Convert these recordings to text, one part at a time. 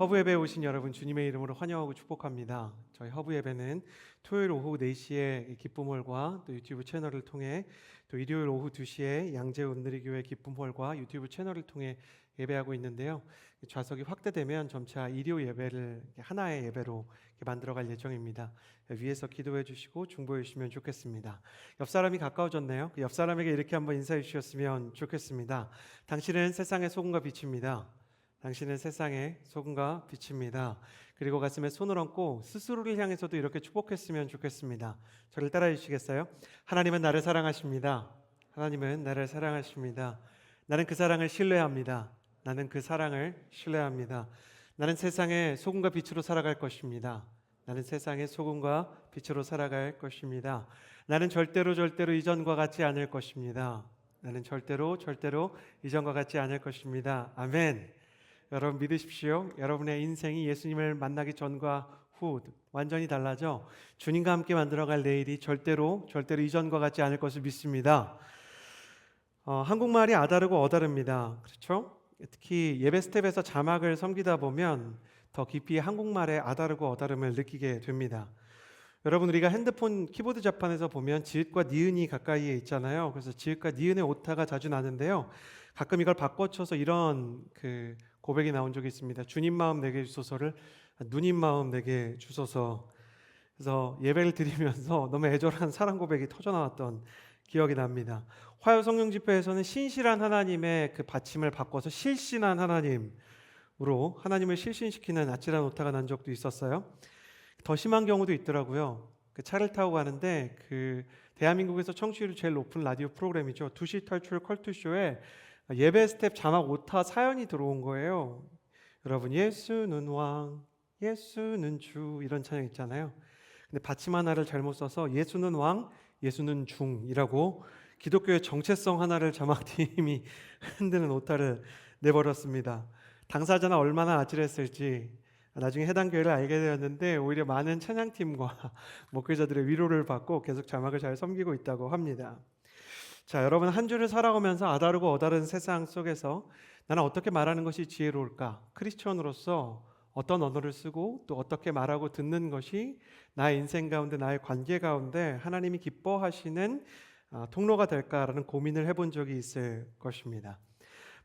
허브 예배에 오신 여러분 주님의 이름으로 환영하고 축복합니다. 저희 허브 예배는 토요일 오후 4시에 기쁨홀과 또 유튜브 채널을 통해 또 일요일 오후 2시에 양재 온누리교회 기쁨홀과 유튜브 채널을 통해 예배하고 있는데요. 좌석이 확대되면 점차 일요 예배를 하나의 예배로 만들어갈 예정입니다. 위에서 기도해 주시고 중보해 주시면 좋겠습니다. 옆 사람이 가까워졌네요. 옆 사람에게 이렇게 한번 인사해 주셨으면 좋겠습니다. 당신은 세상의 소금과 빛입니다. 당신은 세상의 소금과 빛입니다. 그리고 가슴에 손을 얹고 스스로를 향해서도 이렇게 축복했으면 좋겠습니다. 저를 따라해 주시겠어요? 하나님은 나를 사랑하십니다. 하나님은 나를 사랑하십니다. 나는 그 사랑을 신뢰합니다. 나는 그 사랑을 신뢰합니다. 나는 세상의 소금과 빛으로 살아갈 것입니다. 나는 세상의 소금과 빛으로 살아갈 것입니다. 나는 절대로 이전과 같지 않을 것입니다. 나는 절대로 이전과 같지 않을 것입니다. 아멘. 여러분 믿으십시오. 여러분의 인생이 예수님을 만나기 전과 후 완전히 달라져 주님과 함께 만들어갈 내일이 절대로 이전과 같지 않을 것을 믿습니다. 한국말이 아다르고 어다릅니다. 그렇죠? 특히 예배 스텝에서 자막을 섬기다 보면 더 깊이 한국말의 아다르고 어다름을 느끼게 됩니다. 여러분 우리가 핸드폰 키보드 자판에서 보면 지읒과 니은이 가까이에 있잖아요. 그래서 지읒과 니은의 오타가 자주 나는데요. 가끔 이걸 바꿔쳐서 이런 고백이 나온 적이 있습니다. 주님 마음 내게 주소서를 누님 마음 내게 주소서. 그래서 예배를 드리면서 너무 애절한 사랑 고백이 터져 나왔던 기억이 납니다. 화요 성령 집회에서는 신실한 하나님의 그 받침을 바꿔서 실신한 하나님으로 하나님을 실신시키는 아찔한 오타가 난 적도 있었어요. 더 심한 경우도 있더라고요. 차를 타고 가는데 대한민국에서 청취율이 제일 높은 라디오 프로그램이죠. 2시 탈출 컬투쇼에 예배 스텝 자막 오타 사연이 들어온 거예요. 여러분 예수는 왕, 예수는 주 이런 찬양 있잖아요. 근데 받침 하나를 잘못 써서 예수는 왕, 예수는 중이라고 기독교의 정체성 하나를 자막팀이 흔드는 오타를 내버렸습니다. 당사자는 얼마나 아찔했을지 나중에 해당 교회를 알게 되었는데 오히려 많은 찬양팀과 목회자들의 위로를 받고 계속 자막을 잘 섬기고 있다고 합니다. 자, 여러분 한 주를 살아오면서 아다르고 어다른 세상 속에서 나는 어떻게 말하는 것이 지혜로울까? 크리스천으로서 어떤 언어를 쓰고 또 어떻게 말하고 듣는 것이 나의 인생 가운데 나의 관계 가운데 하나님이 기뻐하시는 통로가 될까라는 고민을 해본 적이 있을 것입니다.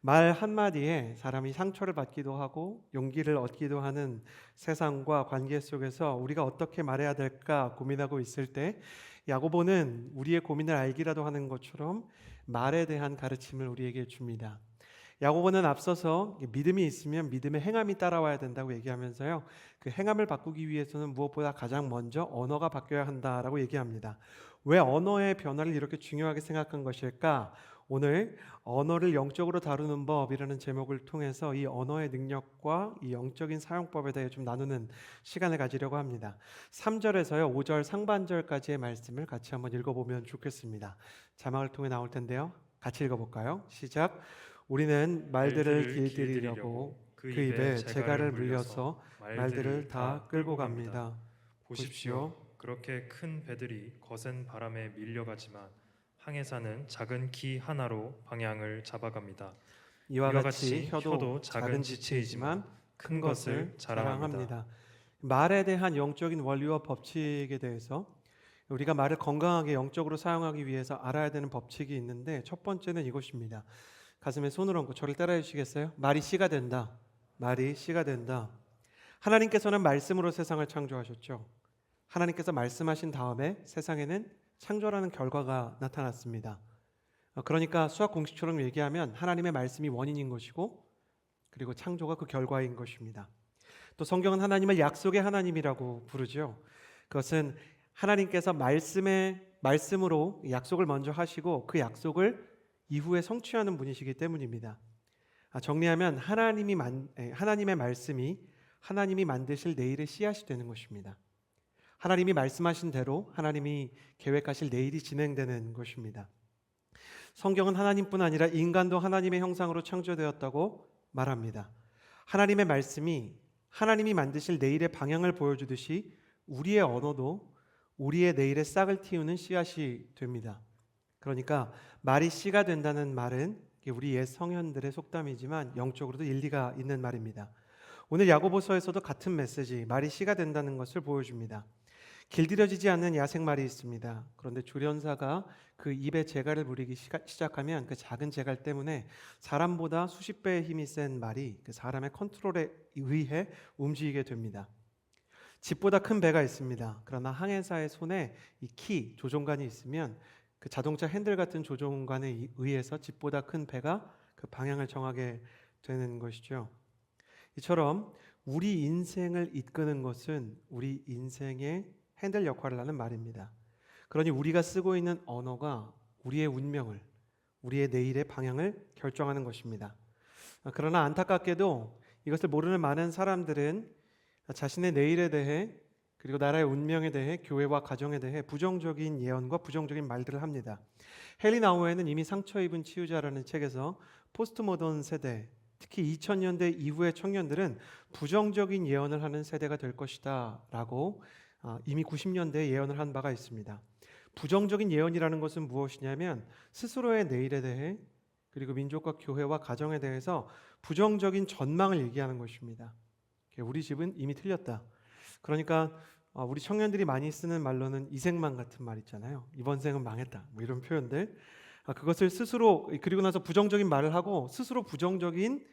말 한마디에 사람이 상처를 받기도 하고 용기를 얻기도 하는 세상과 관계 속에서 우리가 어떻게 말해야 될까 고민하고 있을 때 야고보는 우리의 고민을 알기라도 하는 것처럼 말에 대한 가르침을 우리에게 줍니다. 야고보는 앞서서 믿음이 있으면 믿음의 행함이 따라와야 된다고 얘기하면서요. 그 행함을 바꾸기 위해서는 무엇보다 가장 먼저 언어가 바뀌어야 한다라고 얘기합니다. 왜 언어의 변화를 이렇게 중요하게 생각한 것일까? 오늘 언어를 영적으로 다루는 법이라는 제목을 통해서 이 언어의 능력과 이 영적인 사용법에 대해 좀 나누는 시간을 가지려고 합니다. 3절에서요 5절 상반절까지의 말씀을 같이 한번 읽어보면 좋겠습니다. 자막을 통해 나올 텐데요. 같이 읽어볼까요? 시작. 우리는 말들을 길들이려고 그 입에 재갈을 물려서 말들을 다 끌고 갑니다. 보십시오. 그렇게 큰 배들이 거센 바람에 밀려가지만 항해 사는 작은 기 하나로 방향을 잡아갑니다. 이와 같이 혀도 작은 지체이지만 큰 것을 자랑합니다. 말에 대한 영적인 원리와 법칙에 대해서 우리가 말을 건강하게 영적으로 사용하기 위해서 알아야 되는 법칙이 있는데 첫 번째는 이것입니다. 가슴에 손을 얹고 저를 따라해 주시겠어요? 말이 씨가 된다. 말이 씨가 된다. 하나님께서는 말씀으로 세상을 창조하셨죠. 하나님께서 말씀하신 다음에 세상에는 창조라는 결과가 나타났습니다. 그러니까 수학 공식처럼 얘기하면 하나님의 말씀이 원인인 것이고 그리고 창조가 그 결과인 것입니다. 또 성경은 하나님을 약속의 하나님이라고 부르죠. 그것은 하나님께서 말씀으로 약속을 먼저 하시고 그 약속을 이후에 성취하는 분이시기 때문입니다. 정리하면 하나님의 말씀이 하나님이 만드실 내일의 씨앗이 되는 것입니다. 하나님이 말씀하신 대로 하나님이 계획하실 내일이 진행되는 것입니다. 성경은 하나님뿐 아니라 인간도 하나님의 형상으로 창조되었다고 말합니다. 하나님의 말씀이 하나님이 만드실 내일의 방향을 보여주듯이 우리의 언어도 우리의 내일의 싹을 틔우는 씨앗이 됩니다. 그러니까 말이 씨가 된다는 말은 우리 옛 성현들의 속담이지만 영적으로도 일리가 있는 말입니다. 오늘 야고보서에서도 같은 메시지, 말이 씨가 된다는 것을 보여줍니다. 길들여지지 않는 야생말이 있습니다. 그런데 조련사가 그 입에 재갈을 부리기 시작하면 그 작은 재갈 때문에 사람보다 수십 배의 힘이 센 말이 그 사람의 컨트롤에 의해 움직이게 됩니다. 집보다 큰 배가 있습니다. 그러나 항해사의 손에 이 키, 조종관이 있으면 그 자동차 핸들 같은 조종관에 의해서 집보다 큰 배가 그 방향을 정하게 되는 것이죠. 이처럼 우리 인생을 이끄는 것은 우리 인생의 핸들 역할을 하는 말입니다. 그러니 우리가 쓰고 있는 언어가 우리의 운명을, 우리의 내일의 방향을 결정하는 것입니다. 그러나 안타깝게도 이것을 모르는 많은 사람들은 자신의 내일에 대해 그리고 나라의 운명에 대해 교회와 가정에 대해 부정적인 예언과 부정적인 말들을 합니다. 헨리 나우에는 이미 상처 입은 치유자라는 책에서 포스트 모던 세대, 특히 2000년대 이후의 청년들은 부정적인 예언을 하는 세대가 될 것이다 라고 이미 90년대에 예언을 한 바가 있습니다. 부정적인 예언이라는 것은 무엇이냐면 스스로의 내일에 대해 그리고 민족과 교회와 가정에 대해서 부정적인 전망을 얘기하는 것입니다. 우리 집은 이미 틀렸다. 그러니까 우리 청년들이 많이 쓰는 말로는 이생망 같은 말 있잖아요. 이번 생은 망했다. 뭐 이런 표현들. 그것을 스스로 그리고 나서 부정적인 말을 하고 스스로 부정적인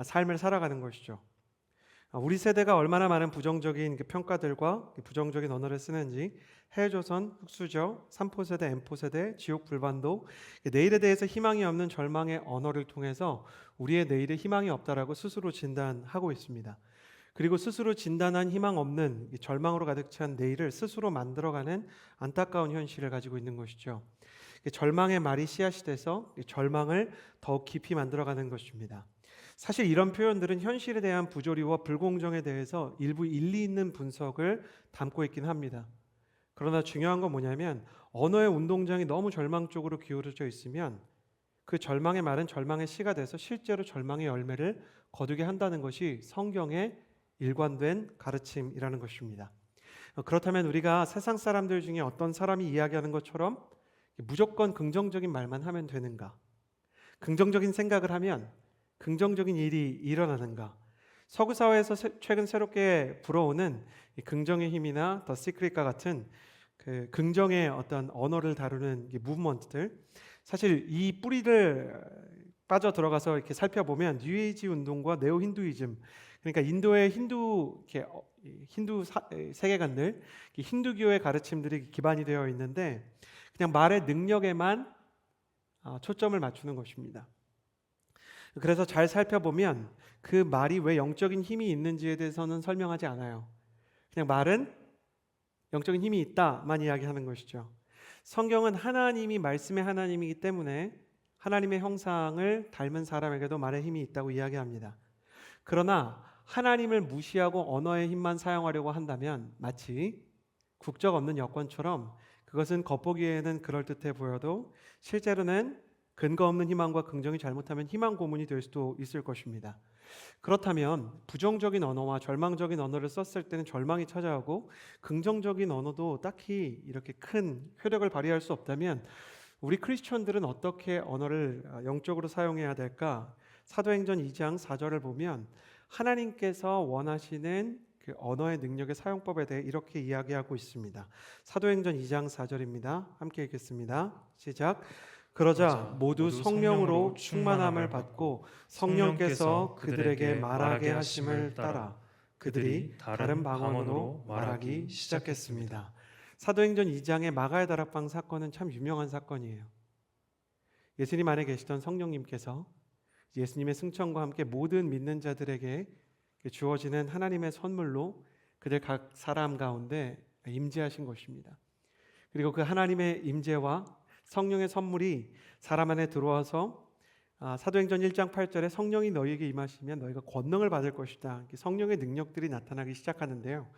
삶을 살아가는 것이죠. 우리 세대가 얼마나 많은 부정적인 평가들과 부정적인 언어를 쓰는지 해조선, 흑수저, 3포 세대, M포 세대, 지옥 불반도 내일에 대해서 희망이 없는 절망의 언어를 통해서 우리의 내일에 희망이 없다라고 스스로 진단하고 있습니다. 그리고 스스로 진단한 희망 없는 절망으로 가득 찬 내일을 스스로 만들어가는 안타까운 현실을 가지고 있는 것이죠. 절망의 말이 씨앗이 돼서 절망을 더욱 깊이 만들어가는 것입니다. 사실 이런 표현들은 현실에 대한 부조리와 불공정에 대해서 일부 일리 있는 분석을 담고 있긴 합니다. 그러나 중요한 건 뭐냐면 언어의 운동장이 너무 절망 쪽으로 기울어져 있으면 그 절망의 말은 절망의 씨가 돼서 실제로 절망의 열매를 거두게 한다는 것이 성경의 일관된 가르침이라는 것입니다. 그렇다면 우리가 세상 사람들 중에 어떤 사람이 이야기하는 것처럼 무조건 긍정적인 말만 하면 되는가? 긍정적인 생각을 하면 긍정적인 일이 일어나는가? 서구 사회에서 최근 새롭게 불어오는 이 긍정의 힘이나 더 시크릿과 같은 그 긍정의 어떤 언어를 다루는 무브먼트들, 사실 이 뿌리를 빠져 들어가서 이렇게 살펴보면 뉴에이지 운동과 네오 힌두이즘, 그러니까 인도의 힌두 세계관들, 힌두교의 가르침들이 기반이 되어 있는데 그냥 말의 능력에만 초점을 맞추는 것입니다. 그래서 잘 살펴보면 그 말이 왜 영적인 힘이 있는지에 대해서는 설명하지 않아요. 그냥 말은 영적인 힘이 있다만 이야기하는 것이죠. 성경은 하나님이 말씀의 하나님이기 때문에 하나님의 형상을 닮은 사람에게도 말의 힘이 있다고 이야기합니다. 그러나 하나님을 무시하고 언어의 힘만 사용하려고 한다면 마치 국적 없는 여권처럼 그것은 겉보기에는 그럴듯해 보여도 실제로는 근거 없는 희망과 긍정이 잘못하면 희망 고문이 될 수도 있을 것입니다. 그렇다면 부정적인 언어와 절망적인 언어를 썼을 때는 절망이 찾아오고 긍정적인 언어도 딱히 이렇게 큰 효력을 발휘할 수 없다면 우리 크리스천들은 어떻게 언어를 영적으로 사용해야 될까? 사도행전 2장 4절을 보면 하나님께서 원하시는 그 언어의 능력의 사용법에 대해 이렇게 이야기하고 있습니다. 사도행전 2장 4절입니다. 함께 읽겠습니다. 시작. 그러자 모두 성령으로 충만함을 받고 성령께서 그들에게 말하게 하심을 따라 그들이 다른 방언으로 말하기 시작했습니다. 사도행전 2장의 마가의 다락방 사건은 참 유명한 사건이에요. 예수님 안에 계시던 성령님께서 예수님의 승천과 함께 모든 믿는 자들에게 주어지는 하나님의 선물로 그들 각 사람 가운데 임재하신 것입니다. 그리고 그 하나님의 임재와 성령의 선물이 사람 안에 들어와서 사도행전 1장 8절에 성령이 너희에게 임하시면 너희가 권능을 받을 것이다. 성령의 능력들이 나타나기 시작하는데요.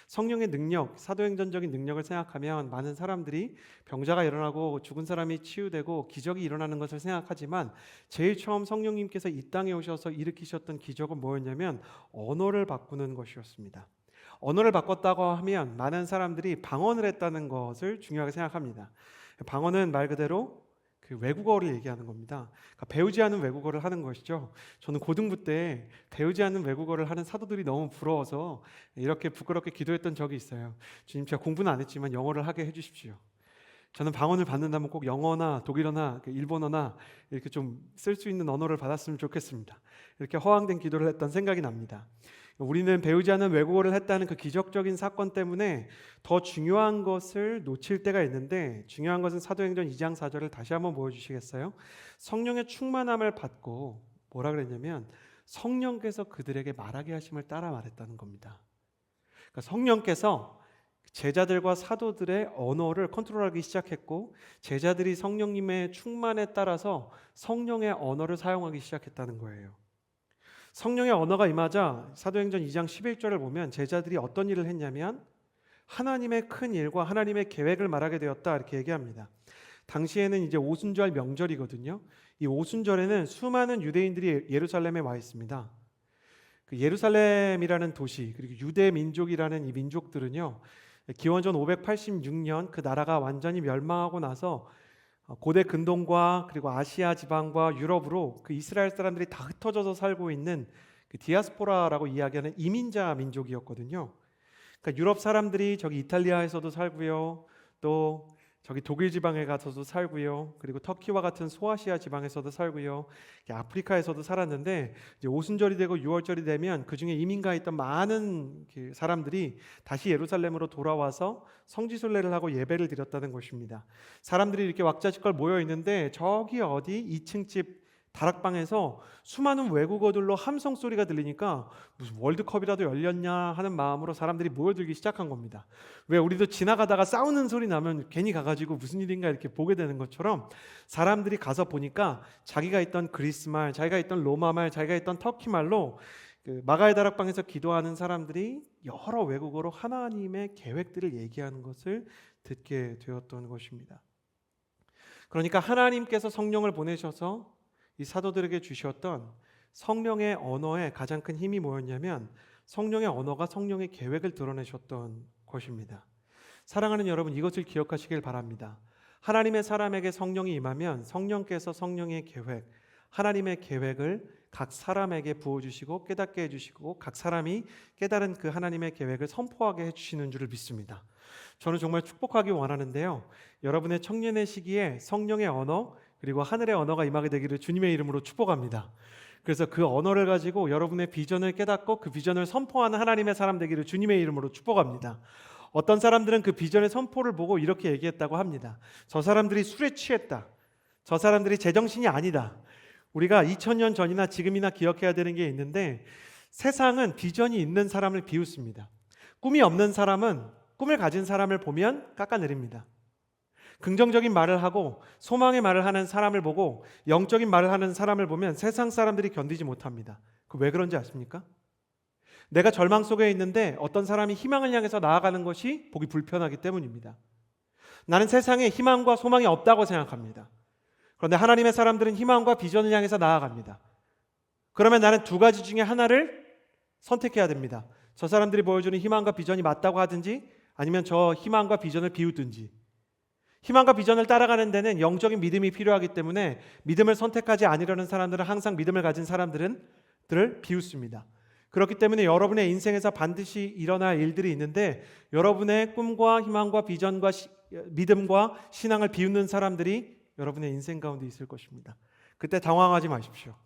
성령의 능력, 사도행전적인 능력을 생각하면 많은 사람들이 병자가 일어나고 죽은 사람이 치유되고 기적이 일어나는 것을 생각하지만 제일 처음 성령님께서 이 땅에 오셔서 일으키셨던 기적은 뭐였냐면 언어를 바꾸는 것이었습니다. 언어를 바꿨다고 하면 많은 사람들이 방언을 했다는 것을 중요하게 생각합니다. 방언은 말 그대로 그 외국어를 얘기하는 겁니다. 그러니까 배우지 않은 외국어를 하는 것이죠. 저는 고등부 때 배우지 않은 외국어를 하는 사도들이 너무 부러워서 이렇게 부끄럽게 기도했던 적이 있어요. 주님, 제가 공부는 안 했지만 영어를 하게 해주십시오. 저는 방언을 받는다면 꼭 영어나 독일어나 일본어나 이렇게 좀 쓸 수 있는 언어를 받았으면 좋겠습니다. 이렇게 허황된 기도를 했던 생각이 납니다. 우리는 배우지 않은 외국어를 했다는 그 기적적인 사건 때문에 더 중요한 것을 놓칠 때가 있는데, 중요한 것은 사도행전 2장 4절을 다시 한번 보여주시겠어요? 성령의 충만함을 받고 뭐라 그랬냐면 성령께서 그들에게 말하게 하심을 따라 말했다는 겁니다. 그러니까 성령께서 제자들과 사도들의 언어를 컨트롤하기 시작했고, 제자들이 성령님의 충만에 따라서 성령의 언어를 사용하기 시작했다는 거예요. 성령의 언어가 임하자 사도행전 2장 11절을 보면 제자들이 어떤 일을 했냐면 하나님의 큰 일과 하나님의 계획을 말하게 되었다, 이렇게 얘기합니다. 당시에는 이제 오순절 명절이거든요. 이 오순절에는 수많은 유대인들이 예루살렘에 와 있습니다. 그 예루살렘이라는 도시, 그리고 유대 민족이라는 이 민족들은요, 기원전 586년 그 나라가 완전히 멸망하고 나서 고대 근동과 그리고 아시아 지방과 유럽으로 그 이스라엘 사람들이 다 흩어져서 살고 있는 그 디아스포라라고 이야기하는 이민자 민족이었거든요. 그러니까 유럽 사람들이 저기 이탈리아에서도 살고요, 또 저기 독일 지방에 가서도 살고요, 그리고 터키와 같은 소아시아 지방에서도 살고요, 아프리카에서도 살았는데 이제 오순절이 되고 6월절이 되면 그 중에 이민가 있던 많은 그 사람들이 다시 예루살렘으로 돌아와서 성지순례를 하고 예배를 드렸다는 것입니다. 사람들이 이렇게 왁자지껄 모여 있는데 저기 어디 2층 집 다락방에서 수많은 외국어들로 함성 소리가 들리니까 무슨 월드컵이라도 열렸냐 하는 마음으로 사람들이 모여들기 시작한 겁니다. 왜 우리도 지나가다가 싸우는 소리 나면 괜히 가가지고 무슨 일인가 이렇게 보게 되는 것처럼 사람들이 가서 보니까 자기가 있던 그리스 말, 자기가 있던 로마 말, 자기가 있던 터키 말로 그 마가의 다락방에서 기도하는 사람들이 여러 외국어로 하나님의 계획들을 얘기하는 것을 듣게 되었던 것입니다. 그러니까 하나님께서 성령을 보내셔서 이 사도들에게 주셨던 성령의 언어에 가장 큰 힘이 뭐였냐면 성령의 언어가 성령의 계획을 드러내셨던 것입니다. 사랑하는 여러분, 이것을 기억하시길 바랍니다. 하나님의 사람에게 성령이 임하면 성령께서 성령의 계획, 하나님의 계획을 각 사람에게 부어주시고 깨닫게 해주시고 각 사람이 깨달은 그 하나님의 계획을 선포하게 해주시는 줄을 믿습니다. 저는 정말 축복하기 원하는데요, 여러분의 청년의 시기에 성령의 언어 그리고 하늘의 언어가 임하게 되기를 주님의 이름으로 축복합니다. 그래서 그 언어를 가지고 여러분의 비전을 깨닫고 그 비전을 선포하는 하나님의 사람 되기를 주님의 이름으로 축복합니다. 어떤 사람들은 그 비전의 선포를 보고 이렇게 얘기했다고 합니다. 저 사람들이 술에 취했다. 저 사람들이 제정신이 아니다. 우리가 2000년 전이나 지금이나 기억해야 되는 게 있는데, 세상은 비전이 있는 사람을 비웃습니다. 꿈이 없는 사람은 꿈을 가진 사람을 보면 깎아내립니다. 긍정적인 말을 하고 소망의 말을 하는 사람을 보고 영적인 말을 하는 사람을 보면 세상 사람들이 견디지 못합니다. 그 왜 그런지 아십니까? 내가 절망 속에 있는데 어떤 사람이 희망을 향해서 나아가는 것이 보기 불편하기 때문입니다. 나는 세상에 희망과 소망이 없다고 생각합니다. 그런데 하나님의 사람들은 희망과 비전을 향해서 나아갑니다. 그러면 나는 두 가지 중에 하나를 선택해야 됩니다. 저 사람들이 보여주는 희망과 비전이 맞다고 하든지 아니면 저 희망과 비전을 비웃든지. 희망과 비전을 따라가는 데는 영적인 믿음이 필요하기 때문에 믿음을 선택하지 않으려는 사람들은 항상 믿음을 가진 사람들을 비웃습니다. 그렇기 때문에 여러분의 인생에서 반드시 일어날 일들이 있는데, 여러분의 꿈과 희망과 비전과 믿음과 신앙을 비웃는 사람들이 여러분의 인생 가운데 있을 것입니다. 그때 당황하지 마십시오.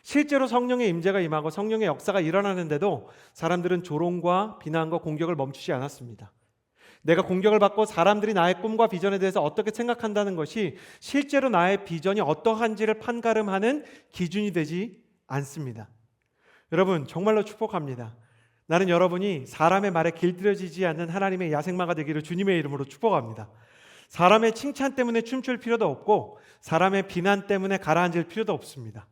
실제로 성령의 임재가 임하고 성령의 역사가 일어나는데도 사람들은 조롱과 비난과 공격을 멈추지 않았습니다. 내가 공격을 받고 사람들이 나의 꿈과 비전에 대해서 어떻게 생각한다는 것이 실제로 나의 비전이 어떠한지를 판가름하는 기준이 되지 않습니다. 여러분, 정말로 축복합니다. 나는 여러분이 사람의 말에 길들여지지 않는 하나님의 야생마가 되기를 주님의 이름으로 축복합니다. 사람의 칭찬 때문에 춤출 필요도 없고 사람의 비난 때문에 가라앉을 필요도 없습니다.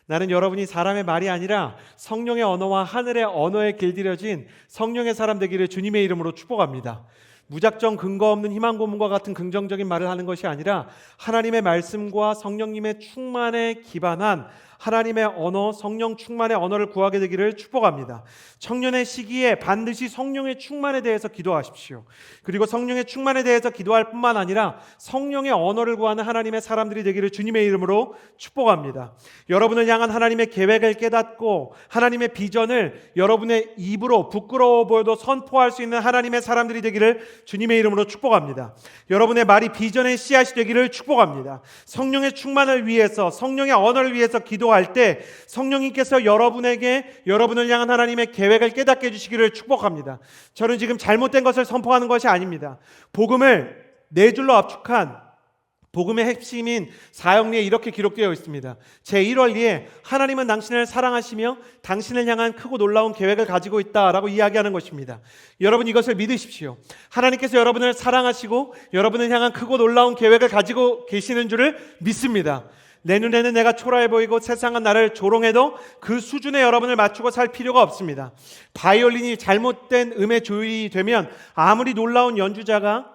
나는 여러분이 사람의 말이 아니라 성령의 언어와 하늘의 언어에 길들여진 성령의 사람 되기를 주님의 이름으로 축복합니다. 무작정 근거 없는 희망 고문과 같은 긍정적인 말을 하는 것이 아니라 하나님의 말씀과 성령님의 충만에 기반한 하나님의 언어, 성령 충만의 언어를 구하게 되기를 축복합니다. 청년의 시기에 반드시 성령의 충만에 대해서 기도하십시오. 그리고 성령의 충만에 대해서 기도할 뿐만 아니라 성령의 언어를 구하는 하나님의 사람들이 되기를 주님의 이름으로 축복합니다. 여러분을 향한 하나님의 계획을 깨닫고 하나님의 비전을 여러분의 입으로 부끄러워 보여도 선포할 수 있는 하나님의 사람들이 되기를 주님의 이름으로 축복합니다. 여러분의 말이 비전의 씨앗이 되기를 축복합니다. 성령의 충만을 위해서, 성령의 언어를 위해서 기도할 때 성령님께서 여러분을 향한 하나님의 계획을 깨닫게 해주시기를 축복합니다. 저는 지금 잘못된 것을 선포하는 것이 아닙니다. 복음을 네 줄로 압축한 복음의 핵심인 사형리에 이렇게 기록되어 있습니다. 제1월 2에 하나님은 당신을 사랑하시며 당신을 향한 크고 놀라운 계획을 가지고 있다라고 이야기하는 것입니다. 여러분 이것을 믿으십시오. 하나님께서 여러분을 사랑하시고 여러분을 향한 크고 놀라운 계획을 가지고 계시는 줄을 믿습니다. 내 눈에는 내가 초라해 보이고 세상은 나를 조롱해도 그 수준에 여러분을 맞추고 살 필요가 없습니다. 바이올린이 잘못된 음의 조율이 되면 아무리 놀라운 연주자가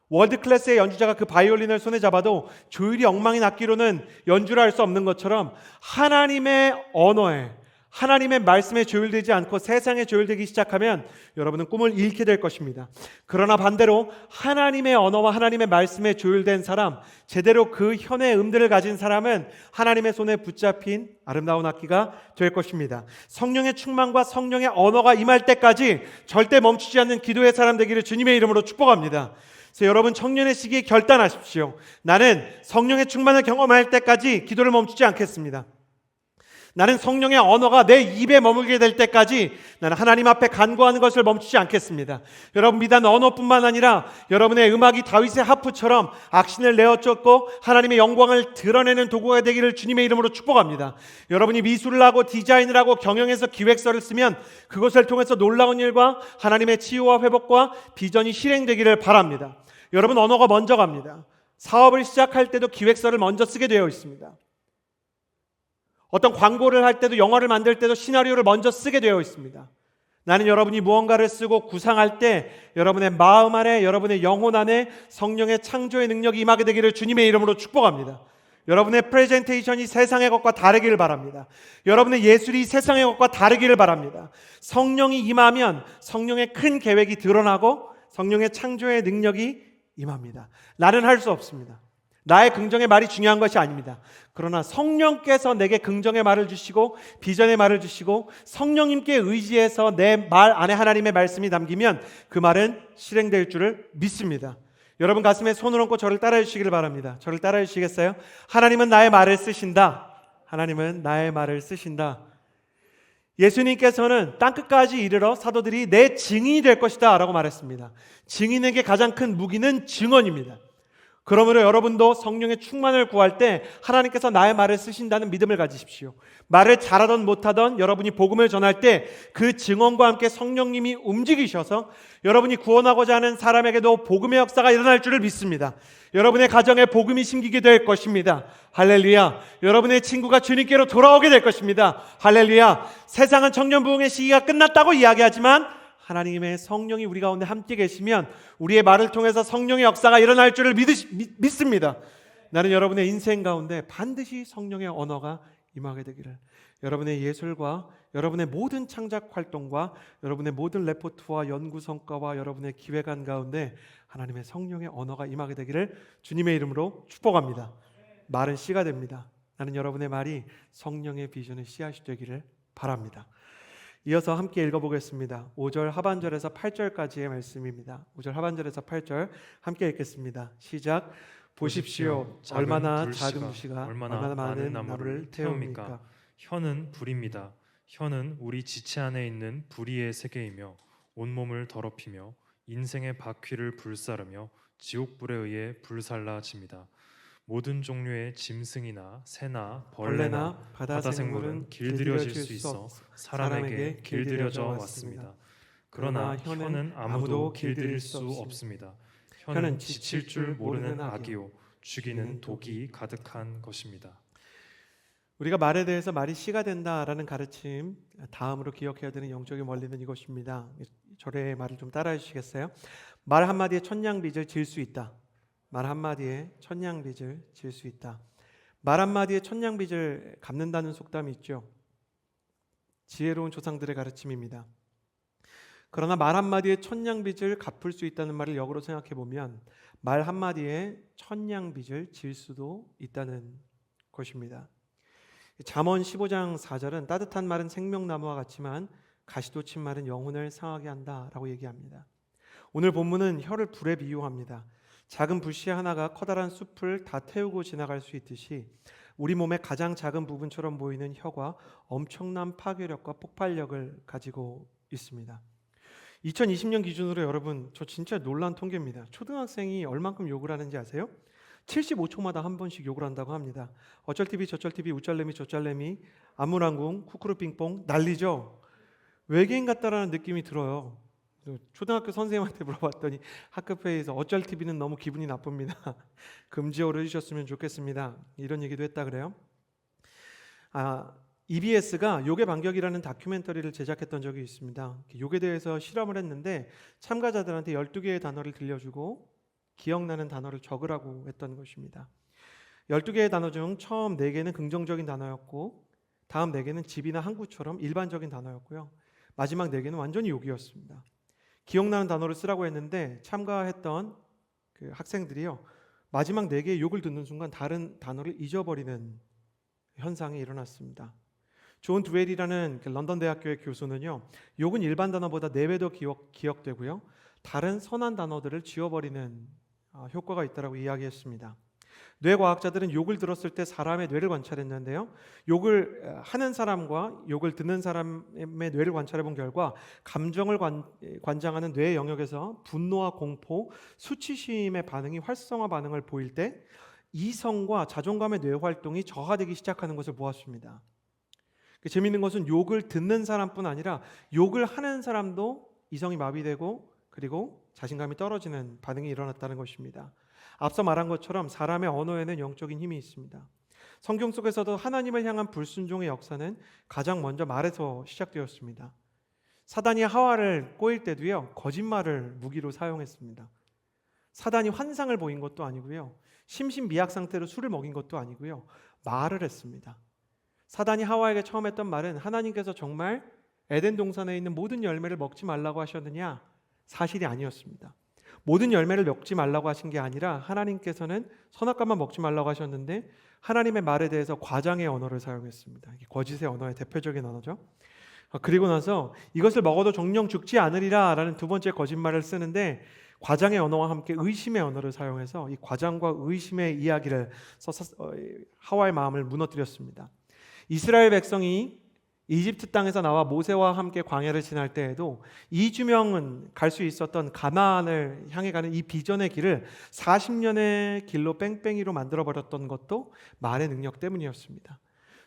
월드 클래스의 연주자가 그 바이올린을 손에 잡아도 조율이 엉망인 악기로는 연주를 할 수 없는 것처럼 하나님의 언어에 하나님의 말씀에 조율되지 않고 세상에 조율되기 시작하면 여러분은 꿈을 잃게 될 것입니다. 그러나 반대로 하나님의 언어와 하나님의 말씀에 조율된 사람, 제대로 그 현의 음들을 가진 사람은 하나님의 손에 붙잡힌 아름다운 악기가 될 것입니다. 성령의 충만과 성령의 언어가 임할 때까지 절대 멈추지 않는 기도의 사람 되기를 주님의 이름으로 축복합니다. 그래서 여러분 청년의 시기에 결단하십시오. 나는 성령의 충만을 경험할 때까지 기도를 멈추지 않겠습니다. 나는 성령의 언어가 내 입에 머물게 될 때까지 나는 하나님 앞에 간구하는 것을 멈추지 않겠습니다. 여러분 비단 언어뿐만 아니라 여러분의 음악이 다윗의 하프처럼 악신을 내어쫓고 하나님의 영광을 드러내는 도구가 되기를 주님의 이름으로 축복합니다. 여러분이 미술을 하고 디자인을 하고 경영에서 기획서를 쓰면 그것을 통해서 놀라운 일과 하나님의 치유와 회복과 비전이 실행되기를 바랍니다. 여러분 언어가 먼저 갑니다. 사업을 시작할 때도 기획서를 먼저 쓰게 되어 있습니다. 어떤 광고를 할 때도 영화를 만들 때도 시나리오를 먼저 쓰게 되어 있습니다. 나는 여러분이 무언가를 쓰고 구상할 때 여러분의 마음 안에 여러분의 영혼 안에 성령의 창조의 능력이 임하게 되기를 주님의 이름으로 축복합니다. 여러분의 프레젠테이션이 세상의 것과 다르기를 바랍니다. 여러분의 예술이 세상의 것과 다르기를 바랍니다. 성령이 임하면 성령의 큰 계획이 드러나고 성령의 창조의 능력이 임합니다. 나는 할 수 없습니다. 나의 긍정의 말이 중요한 것이 아닙니다. 그러나 성령께서 내게 긍정의 말을 주시고 비전의 말을 주시고 성령님께 의지해서 내 말 안에 하나님의 말씀이 담기면 그 말은 실행될 줄을 믿습니다. 여러분 가슴에 손을 얹고 저를 따라해 주시기를 바랍니다. 저를 따라해 주시겠어요? 하나님은 나의 말을 쓰신다. 하나님은 나의 말을 쓰신다. 예수님께서는 땅끝까지 이르러 사도들이 내 증인이 될 것이다 라고 말했습니다. 증인에게 가장 큰 무기는 증언입니다. 그러므로 여러분도 성령의 충만을 구할 때 하나님께서 나의 말을 쓰신다는 믿음을 가지십시오. 말을 잘하던 못하던 여러분이 복음을 전할 때 그 증언과 함께 성령님이 움직이셔서 여러분이 구원하고자 하는 사람에게도 복음의 역사가 일어날 줄을 믿습니다. 여러분의 가정에 복음이 심기게 될 것입니다. 할렐루야. 여러분의 친구가 주님께로 돌아오게 될 것입니다. 할렐루야. 세상은 청년 부흥의 시기가 끝났다고 이야기하지만 하나님의 성령이 우리 가운데 함께 계시면 우리의 말을 통해서 성령의 역사가 일어날 줄을 믿습니다. 나는 여러분의 인생 가운데 반드시 성령의 언어가 임하게 되기를, 여러분의 예술과 여러분의 모든 창작 활동과 여러분의 모든 레포트와 연구 성과와 여러분의 기획안 가운데 하나님의 성령의 언어가 임하게 되기를 주님의 이름으로 축복합니다. 말은 씨가 됩니다. 나는 여러분의 말이 성령의 비전의 씨앗이 되기를 바랍니다. 이어서 함께 읽어보겠습니다. 5절 하반절에서 8절까지의 말씀입니다. 5절 하반절에서 8절 함께 읽겠습니다. 시작. 보십시오. 얼마나 작은 불씨가 얼마나 많은 나무를 태웁니까? 혀는 불입니다. 혀는 우리 지체 안에 있는 불의의 세계이며 온몸을 더럽히며 인생의 바퀴를 불사르며 지옥불에 의해 불살라집니다. 모든 종류의 짐승이나 새나 벌레나 바다생물은 길들여질 수 있어 사람에게 길들여져 왔습니다. 그러나 혀는 아무도 길들일 수 없습니다. 혀는 지칠 줄 모르는 악이요 죽이는 독이 가득한 것입니다. 우리가 말에 대해서 말이 씨가 된다라는 가르침 다음으로 기억해야 되는 영적인 원리는 이것입니다. 저의 말을 좀 따라해 주시겠어요? 말 한마디에 천냥빚을 질 수 있다. 말 한마디에 천냥빚을 질 수 있다. 말 한마디에 천냥빚을 갚는다는 속담이 있죠. 지혜로운 조상들의 가르침입니다. 그러나 말 한마디에 천냥빚을 갚을 수 있다는 말을 역으로 생각해 보면 말 한마디에 천냥빚을 질 수도 있다는 것입니다. 잠언 15장 4절은 따뜻한 말은 생명나무와 같지만 가시도 친 말은 영혼을 상하게 한다라고 얘기합니다. 오늘 본문은 혀를 불에 비유합니다. 작은 불씨 하나가 커다란 숲을 다 태우고 지나갈 수 있듯이 우리 몸의 가장 작은 부분처럼 보이는 혀가 엄청난 파괴력과 폭발력을 가지고 있습니다. 2020년 기준으로 여러분, 저 진짜 놀란 통계입니다. 초등학생이 얼만큼 욕을 하는지 아세요? 75초마다 한 번씩 욕을 한다고 합니다. 어쩔TV 저쩔TV 우짤래미 저짤래미 안무랑궁 쿠쿠루빙뽕 난리죠. 외계인 같다라는 느낌이 들어요. 초등학교 선생님한테 물어봤더니 학급회의에서 어쩔TV는 너무 기분이 나쁩니다. 금지어를 해주셨으면 좋겠습니다. 이런 얘기도 했다 그래요. EBS가 욕의 반격이라는 다큐멘터리를 제작했던 적이 있습니다. 욕에 대해서 실험을 했는데 참가자들한테 12개의 단어를 들려주고 기억나는 단어를 적으라고 했던 것입니다. 12개의 단어 중 처음 4개는 긍정적인 단어였고 다음 4개는 집이나 항구처럼 일반적인 단어였고요. 마지막 4개는 완전히 욕이었습니다. 기억나는 단어를 쓰라고 했는데 참가했던 그 학생들이요, 마지막 4개의 욕을 듣는 순간 다른 단어를 잊어버리는 현상이 일어났습니다. 존 두웰이라는 런던 대학교의 교수는요, 욕은 일반 단어보다 4배 더 기억되고요, 다른 선한 단어들을 지워버리는 효과가 있다고 이야기했습니다. 뇌과학자들은 욕을 들었을 때 사람의 뇌를 관찰했는데요, 욕을 하는 사람과 욕을 듣는 사람의 뇌를 관찰해 본 결과 감정을 관장하는 뇌 영역에서 분노와 공포, 수치심의 반응이 활성화 반응을 보일 때 이성과 자존감의 뇌 활동이 저하되기 시작하는 것을 보았습니다. 재미있는 것은 욕을 듣는 사람뿐 아니라 욕을 하는 사람도 이성이 마비되고 그리고 자신감이 떨어지는 반응이 일어났다는 것입니다. 앞서 말한 것처럼 사람의 언어에는 영적인 힘이 있습니다. 성경 속에서도 하나님을 향한 불순종의 역사는 가장 먼저 말에서 시작되었습니다. 사단이 하와를 꼬일 때도요, 거짓말을 무기로 사용했습니다. 사단이 환상을 보인 것도 아니고요, 심신미약 상태로 술을 먹인 것도 아니고요, 말을 했습니다. 사단이 하와에게 처음 했던 말은 하나님께서 정말 에덴 동산에 있는 모든 열매를 먹지 말라고 하셨느냐? 사실이 아니었습니다. 모든 열매를 먹지 말라고 하신 게 아니라 하나님께서는 선악과만 먹지 말라고 하셨는데 하나님의 말에 대해서 과장의 언어를 사용했습니다. 이게 거짓의 언어의 대표적인 언어죠. 그리고 나서 이것을 먹어도 정령 죽지 않으리라 라는 두 번째 거짓말을 쓰는데 과장의 언어와 함께 의심의 언어를 사용해서 이 과장과 의심의 이야기를 써서 하와의 마음을 무너뜨렸습니다. 이스라엘 백성이 이집트 땅에서 나와 모세와 함께 광야를 지날 때에도 이주명은 갈 수 있었던 가나안을 향해 가는 이 비전의 길을 40년의 길로 뺑뺑이로 만들어버렸던 것도 말의 능력 때문이었습니다.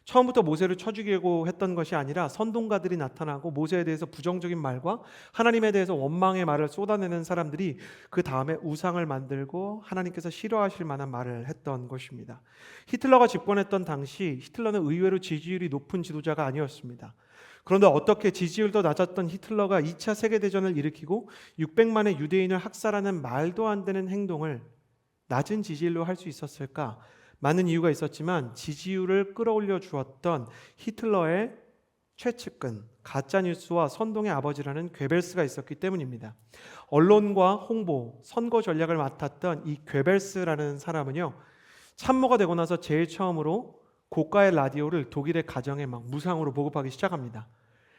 처음부터 모세를 쳐 죽이려고 했던 것이 아니라 선동가들이 나타나고 모세에 대해서 부정적인 말과 하나님에 대해서 원망의 말을 쏟아내는 사람들이 그 다음에 우상을 만들고 하나님께서 싫어하실 만한 말을 했던 것입니다. 히틀러가 집권했던 당시 히틀러는 의외로 지지율이 높은 지도자가 아니었습니다. 그런데 어떻게 지지율도 낮았던 히틀러가 2차 세계대전을 일으키고 600만의 유대인을 학살하는 말도 안 되는 행동을 낮은 지지율로 할 수 있었을까? 많은 이유가 있었지만 지지율을 끌어올려 주었던 히틀러의 최측근, 가짜뉴스와 선동의 아버지라는 괴벨스가 있었기 때문입니다. 언론과 홍보, 선거 전략을 맡았던 이 괴벨스라는 사람은요, 참모가 되고 나서 제일 처음으로 고가의 라디오를 독일의 가정에 막 무상으로 보급하기 시작합니다.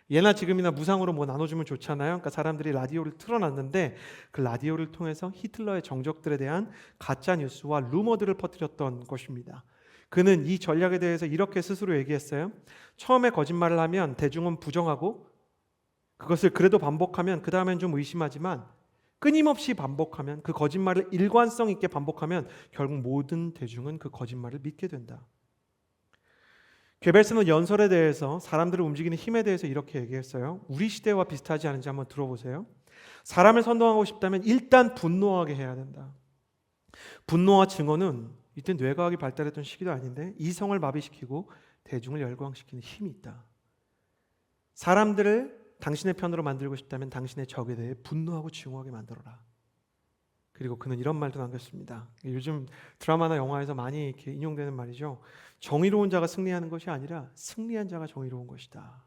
예나 지금이나 무상으로 뭐 나눠주면 좋잖아요. 그러니까 사람들이 라디오를 틀어놨는데 그 라디오를 통해서 히틀러의 정적들에 대한 가짜 뉴스와 루머들을 퍼뜨렸던 것입니다. 그는 이 전략에 대해서 이렇게 스스로 얘기했어요. 처음에 거짓말을 하면 대중은 부정하고 그것을 그래도 반복하면 그 다음엔 좀 의심하지만 끊임없이 반복하면 그 거짓말을 일관성 있게 반복하면 결국 모든 대중은 그 거짓말을 믿게 된다. 괴벨스는 연설에 대해서 사람들을 움직이는 힘에 대해서 이렇게 얘기했어요. 우리 시대와 비슷하지 않은지 한번 들어보세요. 사람을 선동하고 싶다면 일단 분노하게 해야 된다. 분노와 증오는 이때 뇌과학이 발달했던 시기도 아닌데 이성을 마비시키고 대중을 열광시키는 힘이 있다. 사람들을 당신의 편으로 만들고 싶다면 당신의 적에 대해 분노하고 증오하게 만들어라. 그리고 그는 이런 말도 남겼습니다. 요즘 드라마나 영화에서 많이 이렇게 인용되는 말이죠. 정의로운 자가 승리하는 것이 아니라 승리한 자가 정의로운 것이다.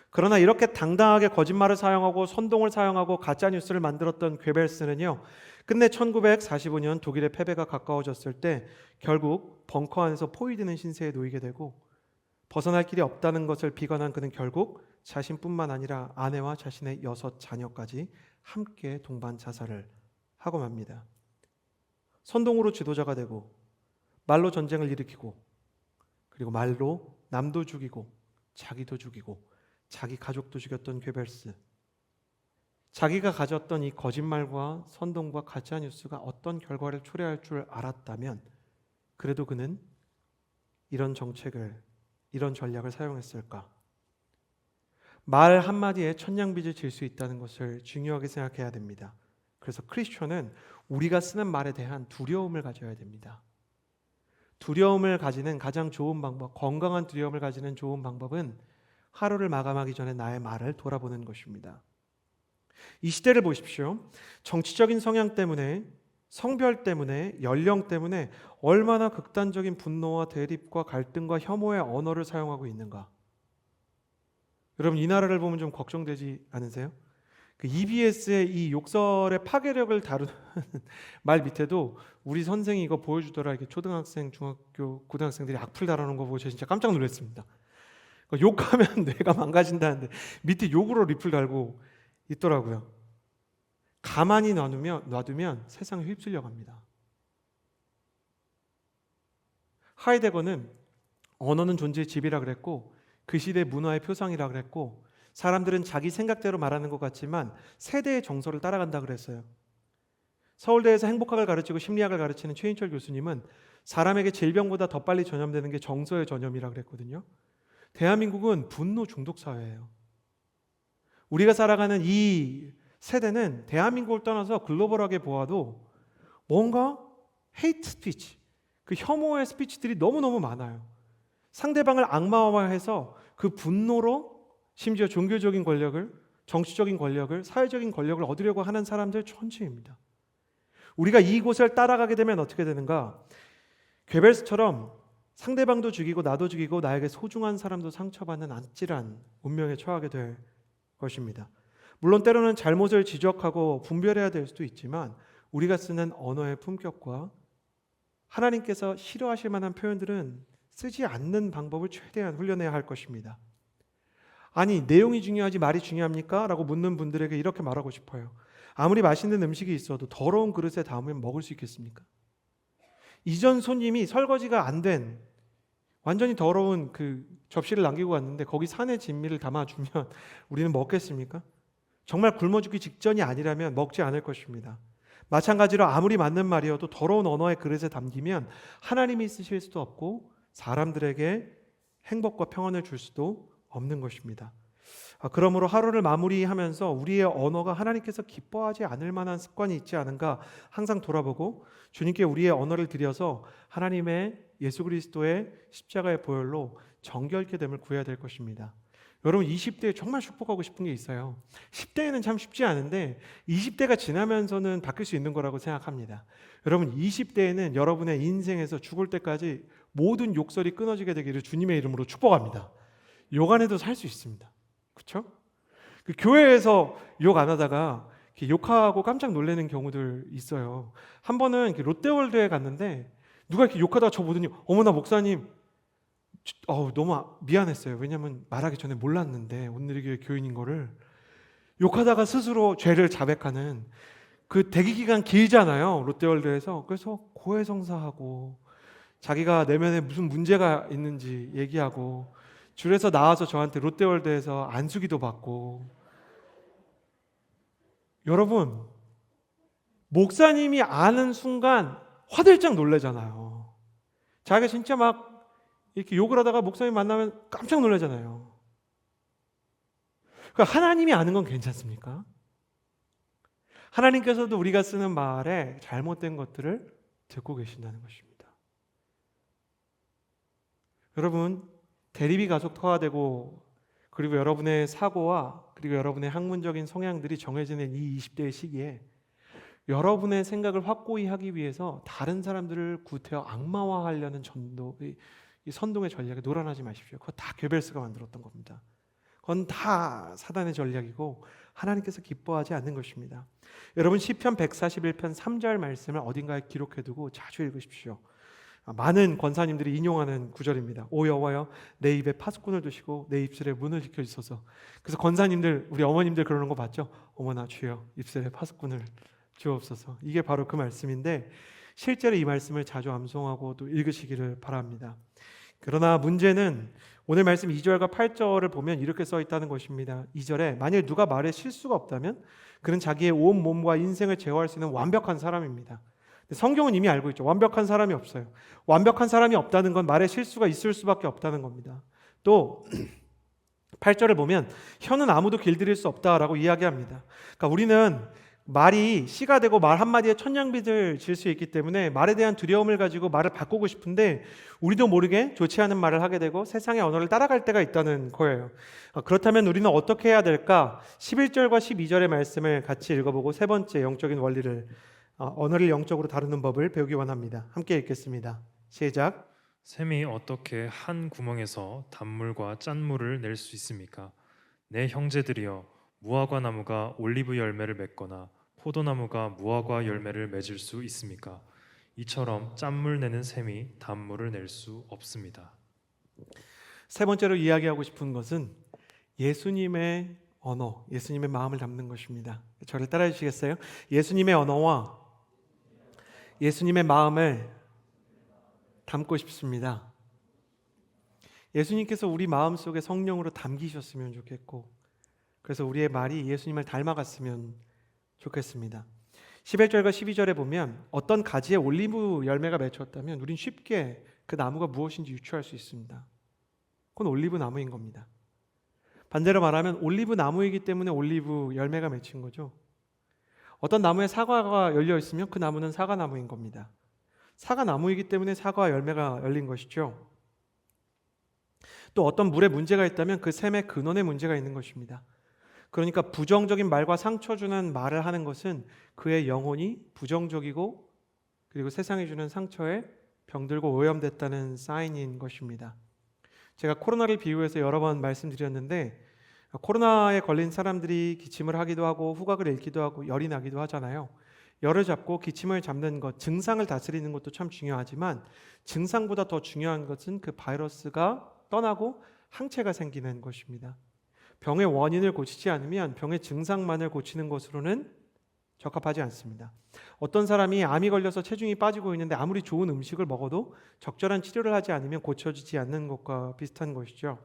그러나 이렇게 당당하게 거짓말을 사용하고 선동을 사용하고 가짜뉴스를 만들었던 괴벨스는요, 끝내 1945년 독일의 패배가 가까워졌을 때 결국 벙커 안에서 포위되는 신세에 놓이게 되고, 벗어날 길이 없다는 것을 비관한 그는 결국 자신뿐만 아니라 아내와 자신의 6 자녀까지 함께 동반 자살을 하고 맙니다. 선동으로 지도자가 되고, 말로 전쟁을 일으키고, 그리고 말로 남도 죽이고 자기도 죽이고 자기 가족도 죽였던 괴벨스. 자기가 가졌던 이 거짓말과 선동과 가짜뉴스가 어떤 결과를 초래할 줄 알았다면 그래도 그는 이런 정책을, 이런 전략을 사용했을까? 말 한마디에 천냥빚을 질 수 있다는 것을 중요하게 생각해야 됩니다. 그래서 크리스천은 우리가 쓰는 말에 대한 두려움을 가져야 됩니다. 두려움을 가지는 가장 좋은 방법, 건강한 두려움을 가지는 좋은 방법은 하루를 마감하기 전에 나의 말을 돌아보는 것입니다. 이 시대를 보십시오. 정치적인 성향 때문에, 성별 때문에, 연령 때문에 얼마나 극단적인 분노와 대립과 갈등과 혐오의 언어를 사용하고 있는가. 여러분, 이 나라를 보면 좀 걱정되지 않으세요? 그 EBS의 이 욕설의 파괴력을 다루는 말 밑에도 우리 선생이 이거 보여주더라. 이게 초등학생, 중학교, 고등학생들이 악플 달아놓은 거 보고 제가 진짜 깜짝 놀랐습니다. 욕하면 뇌가 망가진다는데 밑에 욕으로 리플 달고 있더라고요. 가만히 놔두면 세상에 휩쓸려 갑니다. 하이데거는 언어는 존재의 집이라 그랬고, 그 시대 문화의 표상이라 그랬고, 사람들은 자기 생각대로 말하는 것 같지만 세대의 정서를 따라간다 그랬어요. 서울대에서 행복학을 가르치고 심리학을 가르치는 최인철 교수님은 사람에게 질병보다 더 빨리 전염되는 게 정서의 전염이라 그랬거든요. 대한민국은 분노 중독 사회예요. 우리가 살아가는 이 세대는 대한민국을 떠나서 글로벌하게 보아도 뭔가 헤이트 스피치, 그 혐오의 스피치들이 너무너무 많아요. 상대방을 악마화해서 그 분노로 심지어 종교적인 권력을, 정치적인 권력을, 사회적인 권력을 얻으려고 하는 사람들 천지입니다. 우리가 이곳을 따라가게 되면 어떻게 되는가? 괴벨스처럼 상대방도 죽이고 나도 죽이고 나에게 소중한 사람도 상처받는 아찔한 운명에 처하게 될 것입니다. 물론 때로는 잘못을 지적하고 분별해야 될 수도 있지만 우리가 쓰는 언어의 품격과 하나님께서 싫어하실 만한 표현들은 쓰지 않는 방법을 최대한 훈련해야 할 것입니다. 아니, 내용이 중요하지 말이 중요합니까? 라고 묻는 분들에게 이렇게 말하고 싶어요. 아무리 맛있는 음식이 있어도 더러운 그릇에 담으면 먹을 수 있겠습니까? 이전 손님이 설거지가 안 된 완전히 더러운 그 접시를 남기고 갔는데 거기 산의 진미를 담아주면 우리는 먹겠습니까? 정말 굶어 죽기 직전이 아니라면 먹지 않을 것입니다. 마찬가지로 아무리 맞는 말이어도 더러운 언어의 그릇에 담기면 하나님이 쓰실 수도 없고 사람들에게 행복과 평안을 줄 수도 없는 것입니다. 그러므로 하루를 마무리하면서 우리의 언어가 하나님께서 기뻐하지 않을 만한 습관이 있지 않은가 항상 돌아보고 주님께 우리의 언어를 드려서 하나님의 예수 그리스도의 십자가의 보혈로 정결케 됨을 구해야 될 것입니다. 여러분, 20대에 정말 축복하고 싶은 게 있어요. 10대에는 참 쉽지 않은데 20대가 지나면서는 바뀔 수 있는 거라고 생각합니다. 여러분, 20대에는 여러분의 인생에서 죽을 때까지 모든 욕설이 끊어지게 되기를 주님의 이름으로 축복합니다. 욕 안 해도 살 수 있습니다. 그렇죠? 그 교회에서 욕 안 하다가 욕하고 깜짝 놀라는 경우들 있어요. 한 번은 롯데월드에 갔는데 누가 이렇게 욕하다가 저 보더니 어머나 목사님 너무 미안했어요. 왜냐하면 말하기 전에 몰랐는데 온누리교회 교인인 거를. 욕하다가 스스로 죄를 자백하는 그 대기기간 길잖아요, 롯데월드에서. 그래서 고해성사하고 자기가 내면에 무슨 문제가 있는지 얘기하고 줄에서 나와서 저한테 롯데월드에서 안수기도 받고. 여러분, 목사님이 아는 순간 화들짝 놀라잖아요. 자기가 진짜 막 이렇게 욕을 하다가 목사님 만나면 깜짝 놀라잖아요. 그러니까 하나님이 아는 건 괜찮습니까? 하나님께서도 우리가 쓰는 말에 잘못된 것들을 듣고 계신다는 것입니다. 여러분, 대립이 가속화되고 그리고 여러분의 사고와 그리고 여러분의 학문적인 성향들이 정해지는 이 20대의 시기에 여러분의 생각을 확고히 하기 위해서 다른 사람들을 구태여 악마화하려는 이 선동의 전략에 놀아나지 마십시오. 그거 다 괴벨스가 만들었던 겁니다. 그건 다 사단의 전략이고 하나님께서 기뻐하지 않는 것입니다. 여러분 시편 141편 3절 말씀을 어딘가에 기록해두고 자주 읽으십시오. 많은 권사님들이 인용하는 구절입니다. 오 여호와여 내 입에 파수꾼을 두시고 내 입술에 문을 지켜주소서. 그래서 권사님들 우리 어머님들 그러는 거 봤죠? 어머나 주여 입술에 파수꾼을 주옵소서. 이게 바로 그 말씀인데 실제로 이 말씀을 자주 암송하고 또 읽으시기를 바랍니다. 그러나 문제는 오늘 말씀 2절과 8절을 보면 이렇게 써 있다는 것입니다. 2절에 만일 누가 말에 실수가 없다면 그는 자기의 온 몸과 인생을 제어할 수 있는 완벽한 사람입니다. 성경은 이미 알고 있죠. 완벽한 사람이 없어요. 완벽한 사람이 없다는 건 말에 실수가 있을 수밖에 없다는 겁니다. 또 8절을 보면 혀는 아무도 길들일 수 없다라고 이야기합니다. 그러니까 우리는 말이 씨가 되고 말 한마디에 천냥빚을 질 수 있기 때문에 말에 대한 두려움을 가지고 말을 바꾸고 싶은데 우리도 모르게 좋지 않은 말을 하게 되고 세상의 언어를 따라갈 때가 있다는 거예요. 그렇다면 우리는 어떻게 해야 될까? 11절과 12절의 말씀을 같이 읽어보고 세 번째 영적인 원리를 언어를 영적으로 다루는 법을 배우기 원합니다. 함께 읽겠습니다. 시작. 샘이 어떻게 한 구멍에서 단물과 짠물을 낼 수 있습니까? 내 형제들이여 무화과 나무가 올리브 열매를 맺거나 포도나무가 무화과 열매를 맺을 수 있습니까? 이처럼 짠물 내는 샘이 단물을 낼 수 없습니다. 세 번째로 이야기하고 싶은 것은 예수님의 언어, 예수님의 마음을 담는 것입니다. 저를 따라해 주시겠어요? 예수님의 언어와 예수님의 마음을 담고 싶습니다. 예수님께서 우리 마음속에 성령으로 담기셨으면 좋겠고 그래서 우리의 말이 예수님을 닮아갔으면 좋겠습니다. 11절과 12절에 보면 어떤 가지에 올리브 열매가 맺혔다면 우린 쉽게 그 나무가 무엇인지 유추할 수 있습니다. 그건 올리브 나무인 겁니다. 반대로 말하면 올리브 나무이기 때문에 올리브 열매가 맺힌 거죠. 어떤 나무에 사과가 열려 있으면 그 나무는 사과나무인 겁니다. 사과나무이기 때문에 사과 열매가 열린 것이죠. 또 어떤 물에 문제가 있다면 그 샘의 근원에 문제가 있는 것입니다. 그러니까 부정적인 말과 상처 주는 말을 하는 것은 그의 영혼이 부정적이고 그리고 세상에 주는 상처에 병들고 오염됐다는 사인인 것입니다. 제가 코로나를 비유해서 여러 번 말씀드렸는데 코로나에 걸린 사람들이 기침을 하기도 하고 후각을 잃기도 하고 열이 나기도 하잖아요. 열을 잡고 기침을 잡는 것, 증상을 다스리는 것도 참 중요하지만 증상보다 더 중요한 것은 그 바이러스가 떠나고 항체가 생기는 것입니다. 병의 원인을 고치지 않으면 병의 증상만을 고치는 것으로는 적합하지 않습니다. 어떤 사람이 암이 걸려서 체중이 빠지고 있는데 아무리 좋은 음식을 먹어도 적절한 치료를 하지 않으면 고쳐지지 않는 것과 비슷한 것이죠.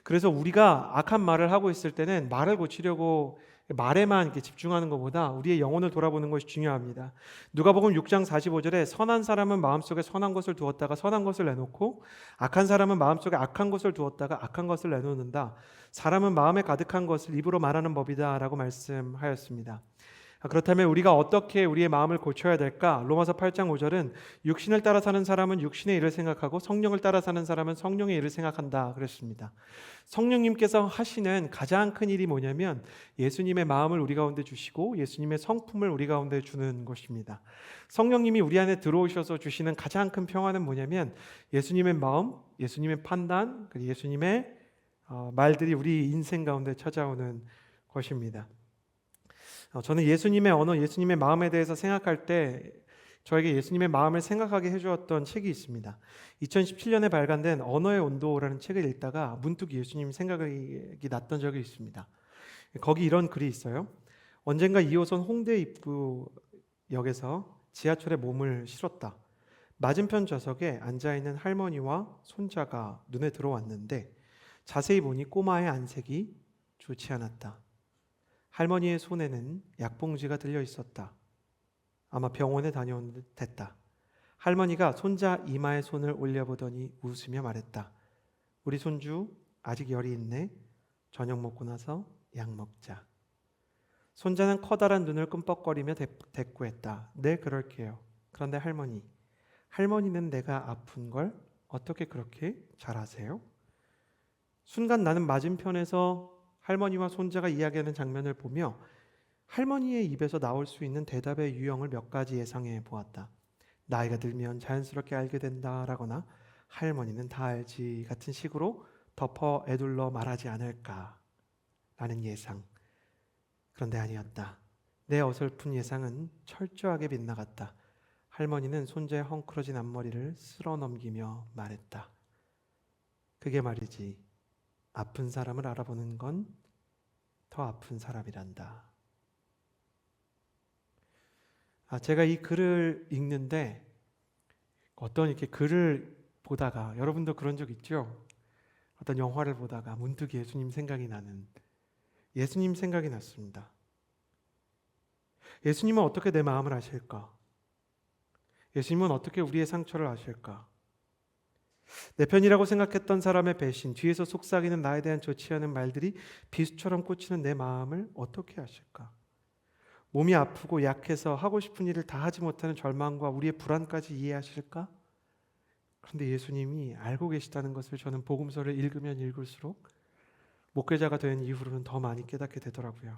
그래서 우리가 악한 말을 하고 있을 때는 말을 고치려고 말에만 이렇게 집중하는 것보다 우리의 영혼을 돌아보는 것이 중요합니다. 누가복음 6장 45절에 선한 사람은 마음속에 선한 것을 두었다가 선한 것을 내놓고 악한 사람은 마음속에 악한 것을 두었다가 악한 것을 내놓는다. 사람은 마음에 가득한 것을 입으로 말하는 법이다 라고 말씀하였습니다. 그렇다면 우리가 어떻게 우리의 마음을 고쳐야 될까? 로마서 8장 5절은 육신을 따라 사는 사람은 육신의 일을 생각하고 성령을 따라 사는 사람은 성령의 일을 생각한다 그랬습니다. 성령님께서 하시는 가장 큰 일이 뭐냐면 예수님의 마음을 우리 가운데 주시고 예수님의 성품을 우리 가운데 주는 것입니다. 성령님이 우리 안에 들어오셔서 주시는 가장 큰 평화는 뭐냐면 예수님의 마음, 예수님의 판단, 그리고 예수님의 말들이 우리 인생 가운데 찾아오는 것입니다. 저는 예수님의 언어, 예수님의 마음에 대해서 생각할 때 저에게 예수님의 마음을 생각하게 해주었던 책이 있습니다. 2017년에 발간된 언어의 온도라는 책을 읽다가 문득 예수님 생각이 났던 적이 있습니다. 거기 이런 글이 있어요. 언젠가 2호선 홍대 입구역에서 지하철에 몸을 실었다. 맞은편 좌석에 앉아있는 할머니와 손자가 눈에 들어왔는데 자세히 보니 꼬마의 안색이 좋지 않았다. 할머니의 손에는 약봉지가 들려 있었다. 아마 병원에 다녀온 듯 했다. 할머니가 손자 이마에 손을 올려보더니 웃으며 말했다. 우리 손주 아직 열이 있네. 저녁 먹고 나서 약 먹자. 손자는 커다란 눈을 끔뻑거리며 대꾸했다. 네, 그럴게요. 그런데 할머니는 내가 아픈 걸 어떻게 그렇게 잘 아세요? 순간 나는 맞은편에서 할머니와 손자가 이야기하는 장면을 보며 할머니의 입에서 나올 수 있는 대답의 유형을 몇 가지 예상해 보았다. 나이가 들면 자연스럽게 알게 된다라거나 할머니는 다 알지 같은 식으로 덮어 애둘러 말하지 않을까라는 예상. 그런데 아니었다. 내 어설픈 예상은 철저하게 빗나갔다. 할머니는 손자의 헝클어진 앞머리를 쓸어 넘기며 말했다. 그게 말이지. 아픈 사람을 알아보는 건 더 아픈 사람이란다. 제가 이 글을 읽는데 어떤 이렇게 글을 보다가 여러분도 그런 적 있죠? 어떤 영화를 보다가 문득 예수님 생각이 났습니다. 예수님은 어떻게 내 마음을 아실까? 예수님은 어떻게 우리의 상처를 아실까? 내 편이라고 생각했던 사람의 배신, 뒤에서 속삭이는 나에 대한 좋지 않은 말들이 비수처럼 꽂히는 내 마음을 어떻게 아실까? 몸이 아프고 약해서 하고 싶은 일을 다 하지 못하는 절망과 우리의 불안까지 이해하실까? 그런데 예수님이 알고 계시다는 것을 저는 복음서를 읽으면 읽을수록 목회자가 된 이후로는 더 많이 깨닫게 되더라고요.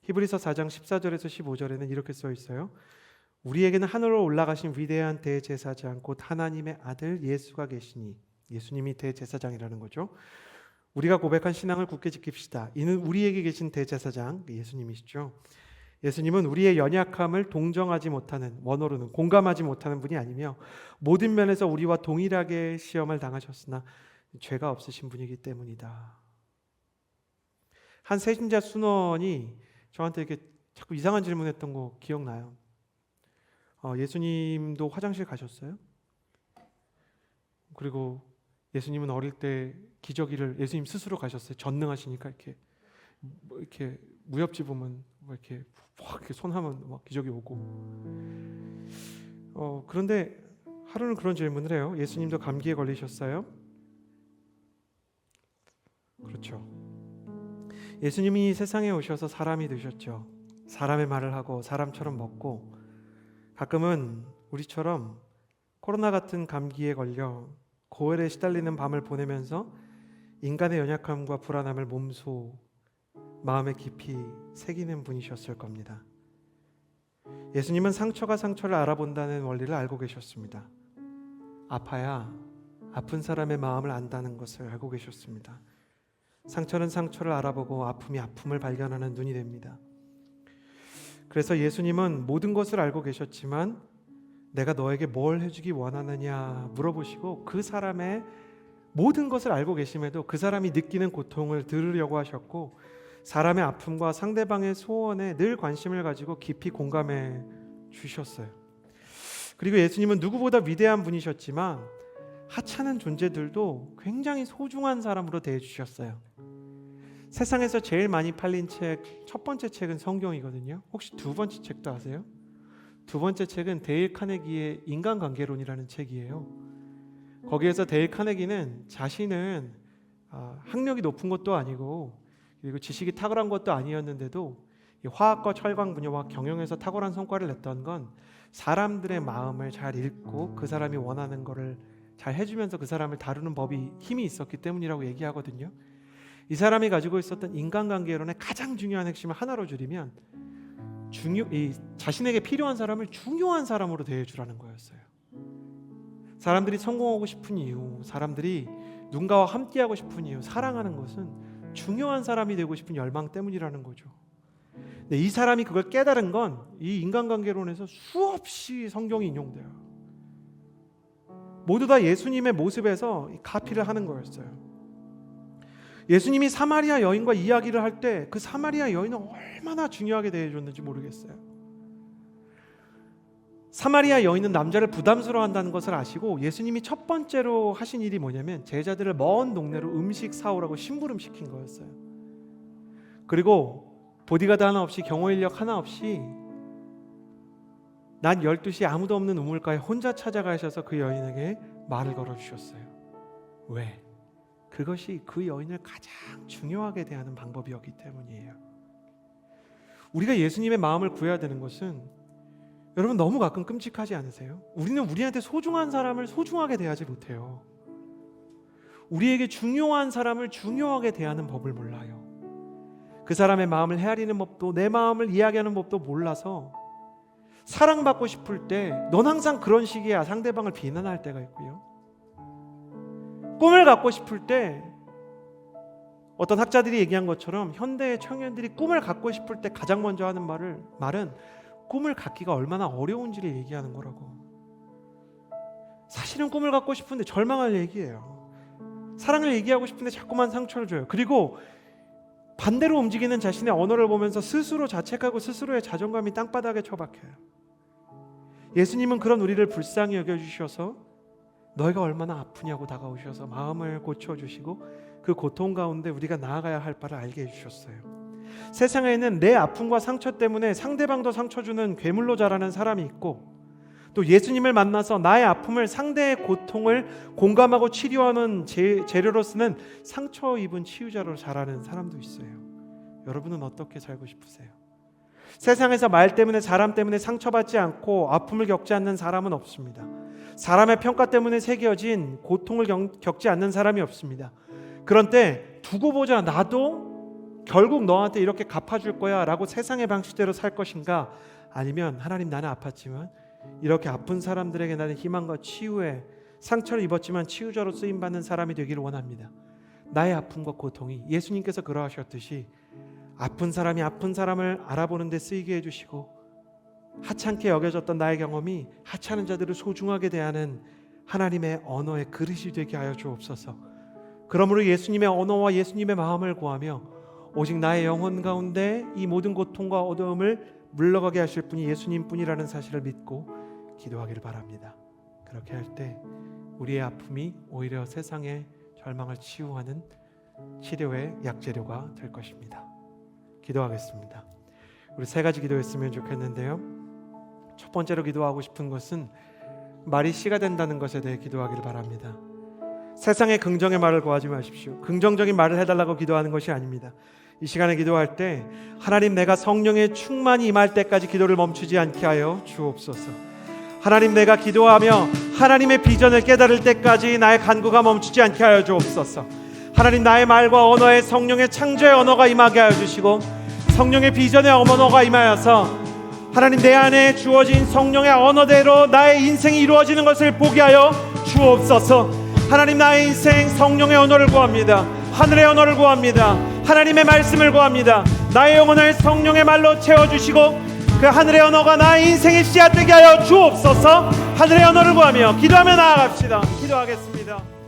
히브리서 4장 14절에서 15절에는 이렇게 써 있어요. 우리에게는 하늘로 올라가신 위대한 대제사장 곧 하나님의 아들 예수가 계시니, 예수님이 대제사장이라는 거죠. 우리가 고백한 신앙을 굳게 지킵시다. 이는 우리에게 계신 대제사장 예수님이시죠. 예수님은 우리의 연약함을 동정하지 못하는, 원어로는 공감하지 못하는 분이 아니며 모든 면에서 우리와 동일하게 시험을 당하셨으나 죄가 없으신 분이기 때문이다. 한 세신자 순원이 저한테 이렇게 자꾸 이상한 질문했던 거 기억나요. 예수님도 화장실 가셨어요? 그리고 예수님은 어릴 때 기저귀를 예수님 스스로 가셨어요. 전능하시니까 이렇게 무협지 보면 이렇게 확 이렇게 손하면 막 기저귀 오고. 그런데 하루는 그런 질문을 해요. 예수님도 감기에 걸리셨어요? 그렇죠. 예수님이 세상에 오셔서 사람이 되셨죠. 사람의 말을 하고 사람처럼 먹고, 가끔은 우리처럼 코로나 같은 감기에 걸려 고열에 시달리는 밤을 보내면서 인간의 연약함과 불안함을 몸소 마음에 깊이 새기는 분이셨을 겁니다. 예수님은 상처가 상처를 알아본다는 원리를 알고 계셨습니다. 아파야 아픈 사람의 마음을 안다는 것을 알고 계셨습니다. 상처는 상처를 알아보고 아픔이 아픔을 발견하는 눈이 됩니다. 그래서 예수님은 모든 것을 알고 계셨지만 내가 너에게 뭘 해주기 원하느냐 물어보시고 그 사람의 모든 것을 알고 계심에도 그 사람이 느끼는 고통을 들으려고 하셨고, 사람의 아픔과 상대방의 소원에 늘 관심을 가지고 깊이 공감해 주셨어요. 그리고 예수님은 누구보다 위대한 분이셨지만 하찮은 존재들도 굉장히 소중한 사람으로 대해 주셨어요. 세상에서 제일 많이 팔린 책, 첫 번째 책은 성경이거든요. 혹시 두 번째 책도 아세요? 두 번째 책은 데일 카네기의 인간관계론이라는 책이에요. 거기에서 데일 카네기는 자신은 학력이 높은 것도 아니고 그리고 지식이 탁월한 것도 아니었는데도 화학과 철강 분야와 경영에서 탁월한 성과를 냈던 건 사람들의 마음을 잘 읽고 그 사람이 원하는 거를 잘 해주면서 그 사람을 다루는 법이 힘이 있었기 때문이라고 얘기하거든요. 이 사람이 가지고 있었던 인간관계론의 가장 중요한 핵심을 하나로 줄이면 자신에게 필요한 사람을 중요한 사람으로 대해주라는 거였어요. 사람들이 성공하고 싶은 이유, 사람들이 누군가와 함께하고 싶은 이유, 사랑하는 것은 중요한 사람이 되고 싶은 열망 때문이라는 거죠. 근데 이 사람이 그걸 깨달은 건 이 인간관계론에서 수없이 성경이 인용돼요. 모두 다 예수님의 모습에서 가피를 하는 거였어요. 예수님이 사마리아 여인과 이야기를 할 때 그 사마리아 여인은 얼마나 중요하게 대해줬는지 모르겠어요. 사마리아 여인은 남자를 부담스러워한다는 것을 아시고 예수님이 첫 번째로 하신 일이 뭐냐면 제자들을 먼 동네로 음식 사오라고 심부름시킨 거였어요. 그리고 보디가드 하나 없이, 경호인력 하나 없이 낮 12시에 아무도 없는 우물가에 혼자 찾아가셔서 그 여인에게 말을 걸어주셨어요. 왜? 그것이 그 여인을 가장 중요하게 대하는 방법이었기 때문이에요. 우리가 예수님의 마음을 구해야 되는 것은, 여러분 너무 가끔 끔찍하지 않으세요? 우리는 우리한테 소중한 사람을 소중하게 대하지 못해요. 우리에게 중요한 사람을 중요하게 대하는 법을 몰라요. 그 사람의 마음을 헤아리는 법도 내 마음을 이야기하는 법도 몰라서 사랑받고 싶을 때 넌 항상 그런 식이야 상대방을 비난할 때가 있고요. 꿈을 갖고 싶을 때 어떤 학자들이 얘기한 것처럼 현대의 청년들이 꿈을 갖고 싶을 때 가장 먼저 하는 말은 꿈을 갖기가 얼마나 어려운지를 얘기하는 거라고. 사실은 꿈을 갖고 싶은데 절망할 얘기예요. 사랑을 얘기하고 싶은데 자꾸만 상처를 줘요. 그리고 반대로 움직이는 자신의 언어를 보면서 스스로 자책하고 스스로의 자존감이 땅바닥에 처박혀요. 예수님은 그런 우리를 불쌍히 여겨주셔서 너희가 얼마나 아프냐고 다가오셔서 마음을 고쳐주시고 그 고통 가운데 우리가 나아가야 할 바를 알게 해주셨어요. 세상에는 내 아픔과 상처 때문에 상대방도 상처 주는 괴물로 자라는 사람이 있고, 또 예수님을 만나서 나의 아픔을, 상대의 고통을 공감하고 치료하는 재료로 쓰는 상처 입은 치유자로 자라는 사람도 있어요. 여러분은 어떻게 살고 싶으세요? 세상에서 말 때문에, 사람 때문에 상처받지 않고 아픔을 겪지 않는 사람은 없습니다. 사람의 평가 때문에 새겨진 고통을 겪지 않는 사람이 없습니다. 그런 때 두고 보자, 나도 결국 너한테 이렇게 갚아줄 거야 라고 세상의 방식대로 살 것인가, 아니면 하나님 나는 아팠지만 이렇게 아픈 사람들에게 나는 희망과 치유에, 상처를 입었지만 치유자로 쓰임받는 사람이 되기를 원합니다. 나의 아픔과 고통이 예수님께서 그러하셨듯이 아픈 사람이 아픈 사람을 알아보는 데 쓰이게 해주시고, 하찮게 여겨졌던 나의 경험이 하찮은 자들을 소중하게 대하는 하나님의 언어의 그릇이 되게 하여 주옵소서. 그러므로 예수님의 언어와 예수님의 마음을 구하며 오직 나의 영혼 가운데 이 모든 고통과 어려움을 물러가게 하실 분이 예수님뿐이라는 사실을 믿고 기도하기를 바랍니다. 그렇게 할 때 우리의 아픔이 오히려 세상의 절망을 치유하는 치료의 약재료가 될 것입니다. 기도하겠습니다. 우리 세 가지 기도했으면 좋겠는데요. 첫 번째로 기도하고 싶은 것은 말이 씨가 된다는 것에 대해 기도하기를 바랍니다. 세상의 긍정의 말을 구하지 마십시오. 긍정적인 말을 해달라고 기도하는 것이 아닙니다. 이 시간에 기도할 때 하나님, 내가 성령의 충만이 임할 때까지 기도를 멈추지 않게 하여 주옵소서. 하나님, 내가 기도하며 하나님의 비전을 깨달을 때까지 나의 간구가 멈추지 않게 하여 주옵소서. 하나님, 나의 말과 언어에 성령의 창조의 언어가 임하게 하여 주시고 성령의 비전의 언어가 임하여서 하나님, 내 안에 주어진 성령의 언어대로 나의 인생이 이루어지는 것을 보게 하여 주옵소서. 하나님, 나의 인생 성령의 언어를 구합니다. 하늘의 언어를 구합니다. 하나님의 말씀을 구합니다. 나의 영혼을 성령의 말로 채워주시고 그 하늘의 언어가 나의 인생의 씨앗 되게 하여 주옵소서. 하늘의 언어를 구하며 기도하며 나아갑시다. 기도하겠습니다.